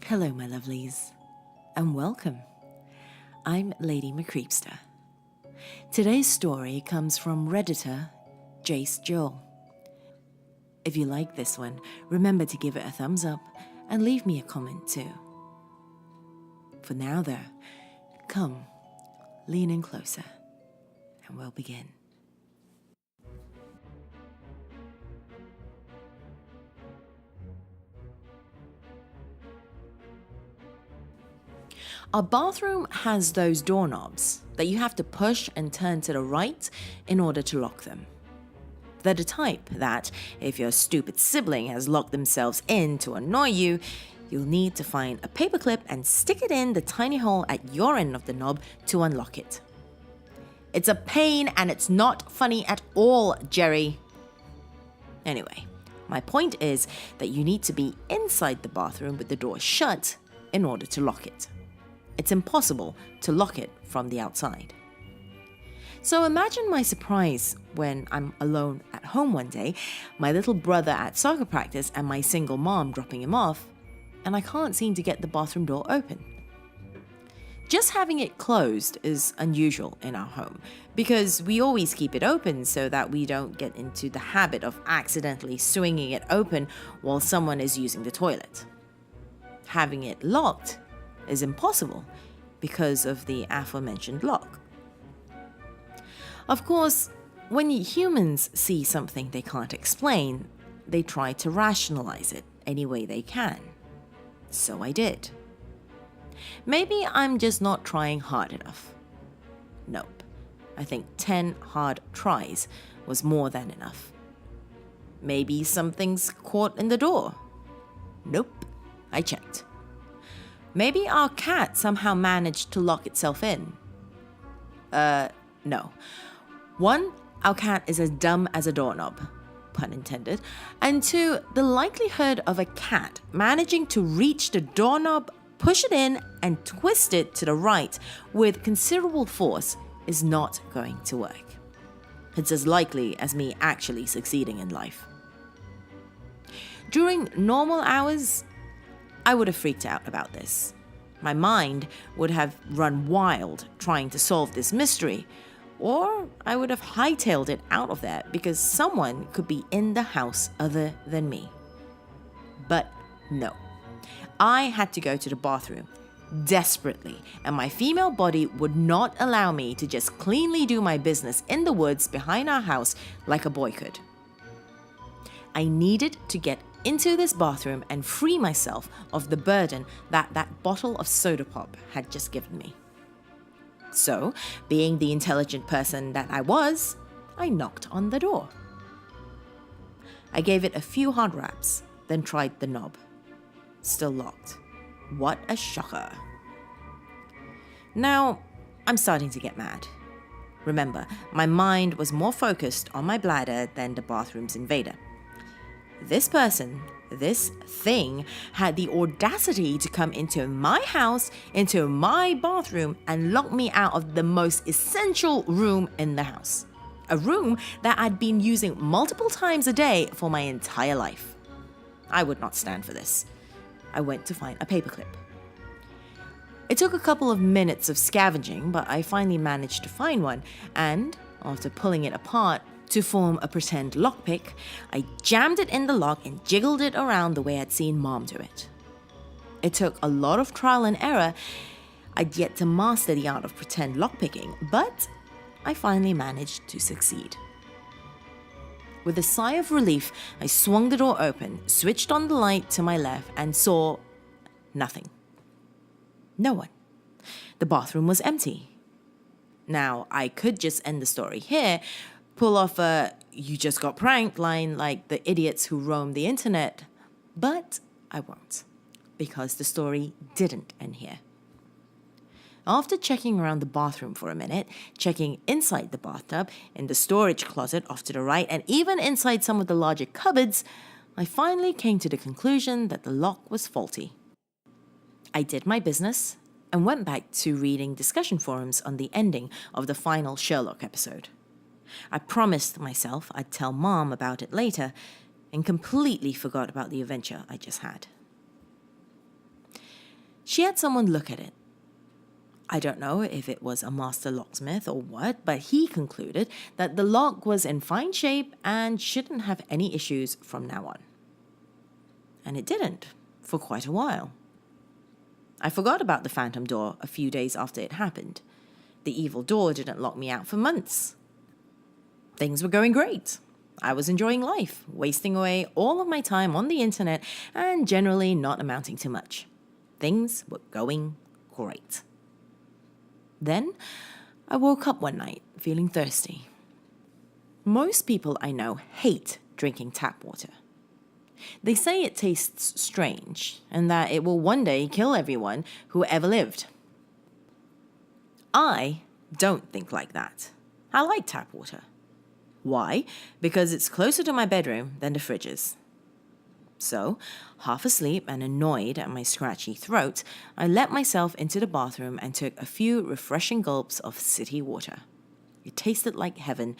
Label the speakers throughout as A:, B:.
A: Hello, my lovelies, and welcome. I'm Lady Creepypasta. Today's story comes from Redditor JayceJole. If you like this one, remember to give it a thumbs up and leave me a comment too. For now, though, come, lean in closer, and we'll begin. Our bathroom has those doorknobs that you have to push and turn to the right in order to lock them. They're the type that, if your stupid sibling has locked themselves in to annoy you, you'll need to find a paperclip and stick it in the tiny hole at your end of the knob to unlock it. It's a pain and it's not funny at all, Jerry. Anyway, my point is that you need to be inside the bathroom with the door shut in order to lock it. It's impossible to lock it from the outside. So imagine my surprise when I'm alone at home one day, my little brother at soccer practice and my single mom dropping him off, and I can't seem to get the bathroom door open. Just having it closed is unusual in our home because we always keep it open so that we don't get into the habit of accidentally swinging it open while someone is using the toilet. Having it locked is impossible because of the aforementioned lock. Of course, when humans see something they can't explain, they try to rationalize it any way they can. So I did. Maybe I'm just not trying hard enough. Nope. I think 10 hard tries was more than enough. Maybe something's caught in the door. Nope. I checked. Maybe our cat somehow managed to lock itself in. No. One, our cat is as dumb as a doorknob, pun intended. And two, the likelihood of a cat managing to reach the doorknob, push it in, and twist it to the right with considerable force is not going to work. It's as likely as me actually succeeding in life. During normal hours, I would have freaked out about this. My mind would have run wild trying to solve this mystery, or I would have hightailed it out of there because someone could be in the house other than me. But no, I had to go to the bathroom desperately, and my female body would not allow me to just cleanly do my business in the woods behind our house like a boy could. I needed to get into this bathroom and free myself of the burden that bottle of soda pop had just given me. So, being the intelligent person that I was, I knocked on the door. I gave it a few hard raps, then tried the knob. Still locked. What a shocker. Now, I'm starting to get mad. Remember, my mind was more focused on my bladder than the bathroom's invader. This person, this thing, had the audacity to come into my house, into my bathroom, and lock me out of the most essential room in the house. A room that I'd been using multiple times a day for my entire life. I would not stand for this. I went to find a paperclip. It took a couple of minutes of scavenging, but I finally managed to find one, and after pulling it apart to form a pretend lockpick, I jammed it in the lock and jiggled it around the way I'd seen Mom do it. It took a lot of trial and error. I'd yet to master the art of pretend lockpicking, but I finally managed to succeed. With a sigh of relief, I swung the door open, switched on the light to my left, and saw nothing. No one. The bathroom was empty. Now, I could just end the story here, pull off a "you just got pranked" line like the idiots who roam the internet, but I won't, because the story didn't end here. After checking around the bathroom for a minute, checking inside the bathtub, in the storage closet off to the right, and even inside some of the larger cupboards, I finally came to the conclusion that the lock was faulty. I did my business and went back to reading discussion forums on the ending of the final Sherlock episode. I promised myself I'd tell Mom about it later and completely forgot about the adventure I just had. She had someone look at it. I don't know if it was a master locksmith or what, but he concluded that the lock was in fine shape and shouldn't have any issues from now on. And it didn't, for quite a while. I forgot about the phantom door a few days after it happened. The evil door didn't lock me out for months. Things were going great. I was enjoying life, wasting away all of my time on the internet and generally not amounting to much. Things were going great. Then, I woke up one night feeling thirsty. Most people I know hate drinking tap water. They say it tastes strange and that it will one day kill everyone who ever lived. I don't think like that. I like tap water. Why? Because it's closer to my bedroom than the fridge is. So, half asleep and annoyed at my scratchy throat, I let myself into the bathroom and took a few refreshing gulps of city water. It tasted like heaven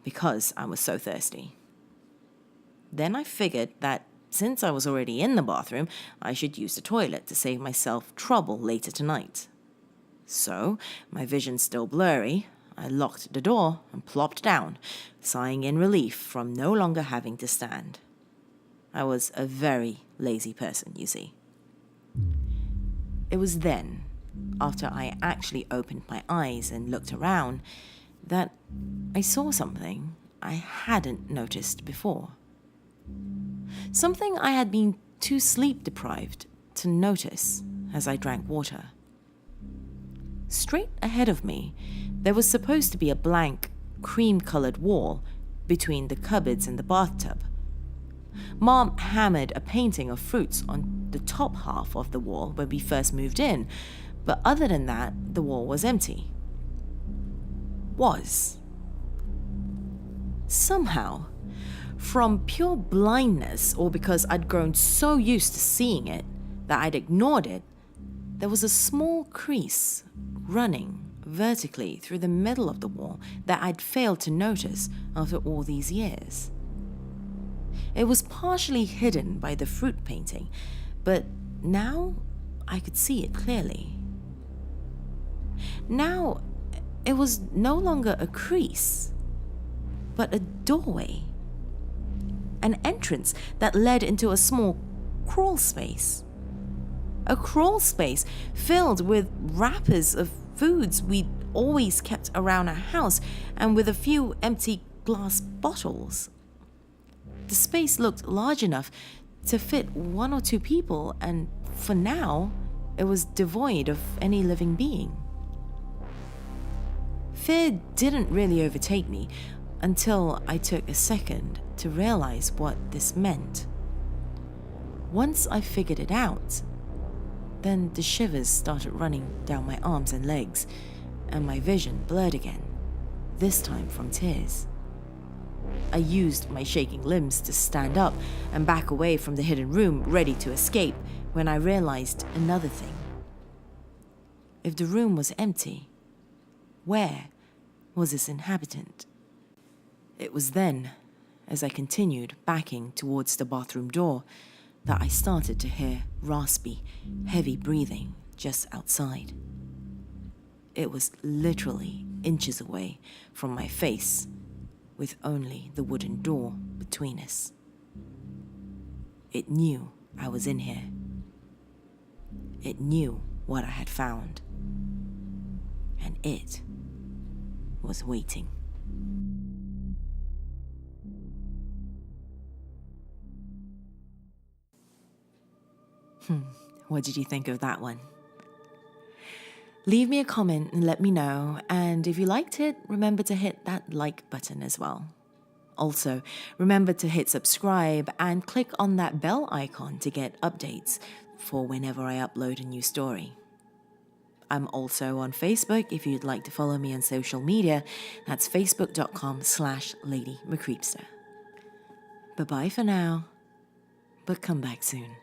A: because I was so thirsty. Then I figured that since I was already in the bathroom, I should use the toilet to save myself trouble later tonight. So, my vision still blurry, I locked the door and plopped down, sighing in relief from no longer having to stand. I was a very lazy person, you see. It was then, after I actually opened my eyes and looked around, that I saw something I hadn't noticed before. Something I had been too sleep-deprived to notice as I drank water. Straight ahead of me, there was supposed to be a blank, cream-colored wall between the cupboards and the bathtub. Mom hammered a painting of fruits on the top half of the wall when we first moved in, but other than that, the wall was empty. Somehow, from pure blindness or because I'd grown so used to seeing it that I'd ignored it, there was a small crease running vertically through the middle of the wall that I'd failed to notice after all these years. It was partially hidden by the fruit painting, but now I could see it clearly. Now, it was no longer a crease, but a doorway. An entrance that led into a small crawl space. A crawl space filled with wrappers of foods we'd always kept around our house and with a few empty glass bottles. The space looked large enough to fit 1 or 2 people, and for now, it was devoid of any living being. Fear didn't really overtake me until I took a second to realize what this meant. Once I figured it out, then the shivers started running down my arms and legs, and my vision blurred again, this time from tears. I used my shaking limbs to stand up and back away from the hidden room, ready to escape, when I realized another thing. If the room was empty, where was its inhabitant? It was then, as I continued backing towards the bathroom door, that I started to hear raspy, heavy breathing just outside. It was literally inches away from my face, with only the wooden door between us. It knew I was in here. It knew what I had found. And it was waiting. What did you think of that one? Leave me a comment and let me know, and if you liked it, remember to hit that like button as well. Also, remember to hit subscribe and click on that bell icon to get updates for whenever I upload a new story. I'm also on Facebook if you'd like to follow me on social media. That's facebook.com/LadyMcCreepster. Bye-bye for now, but come back soon.